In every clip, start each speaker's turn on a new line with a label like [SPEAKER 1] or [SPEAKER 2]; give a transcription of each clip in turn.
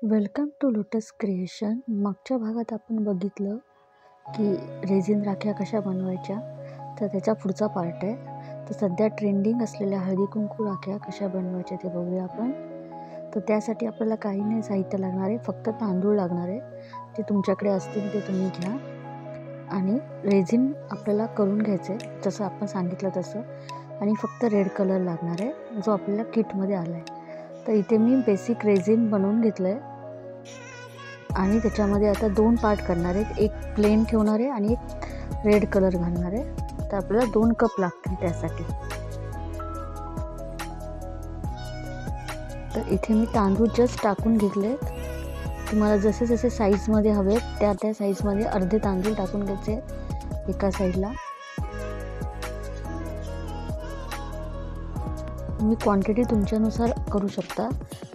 [SPEAKER 1] Welcome to lotus creation. मागच्या भागात आपण बघितलं की रेझिन राख्या कशा बनवायच्या, तर त्याचा पुढचा पार्ट आहे. तर सध्या ट्रेंडिंग असलेल्या हळदी कुंकू राख्या कशा बनवायच्या ते बघूया आपण. तर त्यासाठी आपल्याला काही नाही साहित्य लागणार आहे, फक्त तांदूळ लागणार आहे. जे तुमच्याकडे असतील ते तुम्ही घ्या. आणि रेझिन आपल्याला करून घ्यायचं आहे जसं आपण सांगितलं तसं. आणि फक्त रेड कलर लागणार आहे जो आपल्याला किटमध्ये आला आहे. तर इथे मी बेसिक रेझिन बनवून घेतलं आहे आणि त्याच्यामध्ये आता 2 पार्ट करणार आहेत. एक प्लेन ठेवणार आहे आणि एक रेड कलर घालणार आहे. तर आपल्याला 2 कप लागतील त्यासाठी. तर इथे मी तांदूळ जस्ट टाकून घेतले. तुम्हाला जसे जसे साईजमध्ये हवे त्या त्या साईजमध्ये अर्धे तांदूळ टाकून घ्यायचे एका साईडला. तुम्ही क्वांटिटी तुमच्यानुसार करू शकता,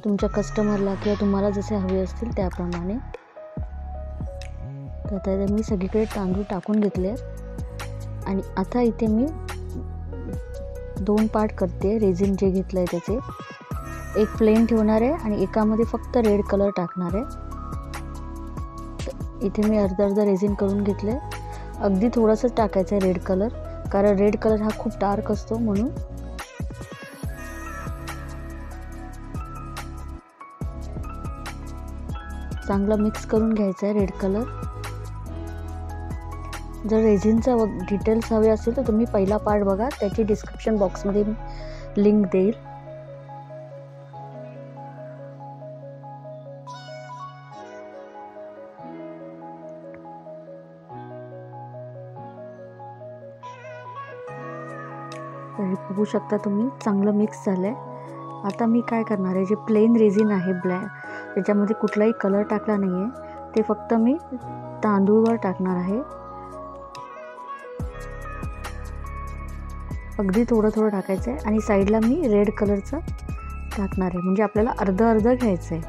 [SPEAKER 1] तुमच्या कस्टमरला किंवा तुम्हाला जसे हवे असतील त्याप्रमाणे. तर आता मी सगळीकडे तांदूळ टाकून घेतले आणि आता इथे मी 2 पार्ट करते. रेझिन जे घेतलं आहे त्याचे एक प्लेन ठेवणार आहे आणि एकामध्ये फक्त रेड कलर टाकणार आहे. इथे मी अर्धा रेझिन करून घेतले. अगदी थोडंसं टाकायचं आहे रेड कलर, कारण रेड कलर हा खूप डार्क असतो म्हणून. चांगला मिक्स करून घ्यायचा आहे रेड कलर. जर रेझिनचा डिटेल्स हवे असेल तर तुम्ही पहिला पार्ट बघा, त्याची डिस्क्रिप्शन बॉक्समध्ये लिंक देईल. बघू शकता तुम्ही चांगलं मिक्स झालं आहे. आता मी काय करणार आहे, जे प्लेन रेझिन आहे ब्लॅक, त्याच्यामध्ये कुठलाही कलर टाकला नाही आहे, ते फक्त मी तांदूळवर टाकणार आहे. अगदी थोडं थोडं टाकायचं आहे आणि साईडला मी रेड कलरचं टाकणार आहे. म्हणजे आपल्याला अर्धं अर्धं घ्यायचं आहे.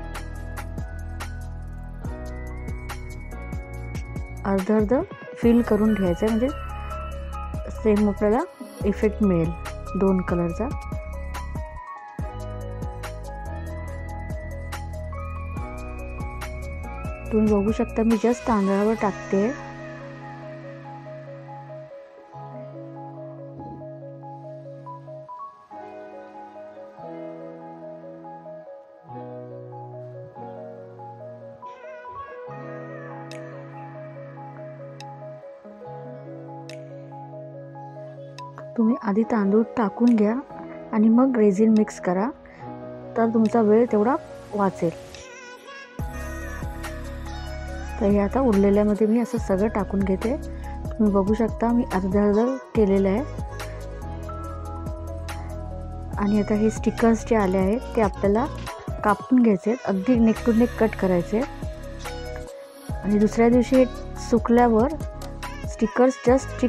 [SPEAKER 1] अर्धं अर्धं फिल करून घ्यायचं आहे, म्हणजे सेम आपल्याला इफेक्ट मिळेल 2 कलरचा. तुम्ही बघू शकता मी जस्ट तांदळावर टाकते. तुम्ही आधी तांदूळ टाकून घ्या आणि मग रेझिन मिक्स करा, तर तुमचा वेळ तेवढा वाचेल. तर हे आता उरलेल्यामध्ये मी असं सगळं टाकून घेते. तुम्ही बघू शकता मी अर्धं केलेलं आहे. आणि आता हे स्टिकर्स जे आले आहेत ते आपल्याला कापून घ्यायचे आहेत. अगदी नेक टू नेक कट करायचे. आणि दुसऱ्या दिवशी सुकल्यावर स्टिकर्स जस्ट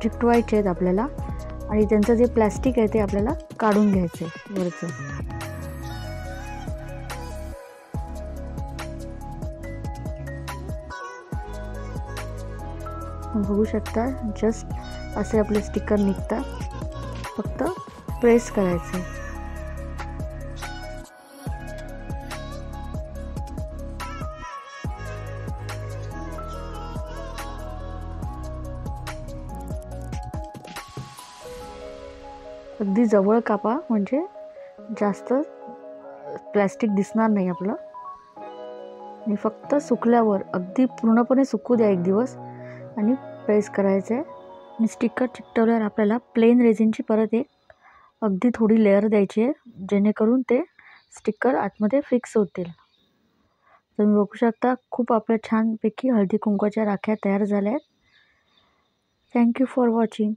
[SPEAKER 1] चिकटवायचे आहेत आपल्याला. आणि त्यांचं जे प्लॅस्टिक आहे ते आपल्याला काढून घ्यायचं आहे वरचं. बघू शकता जस्ट असे आपले स्टिकर निघतात. फक्त प्रेस करायचे. अगदी जवळ कापा, म्हणजे जास्त प्लॅस्टिक दिसणार नाही आपलं. आणि फक्त सुकल्यावर अगदी पूर्णपणे सुकू द्या 1 दिवस आणि प्रेस करायचं आहे. आणि स्टिकर चिकटवल्यावर आपल्याला प्लेन रेझिनची परत एक अगदी थोडी लेअर द्यायची आहे, जेणेकरून ते स्टिकर आतमध्ये फिक्स होतील. तुम्ही बघू शकता खूप आपल्या छानपैकी हळदी कुंकवाच्या राख्या तयार झाल्या आहेत. Thank you for watching.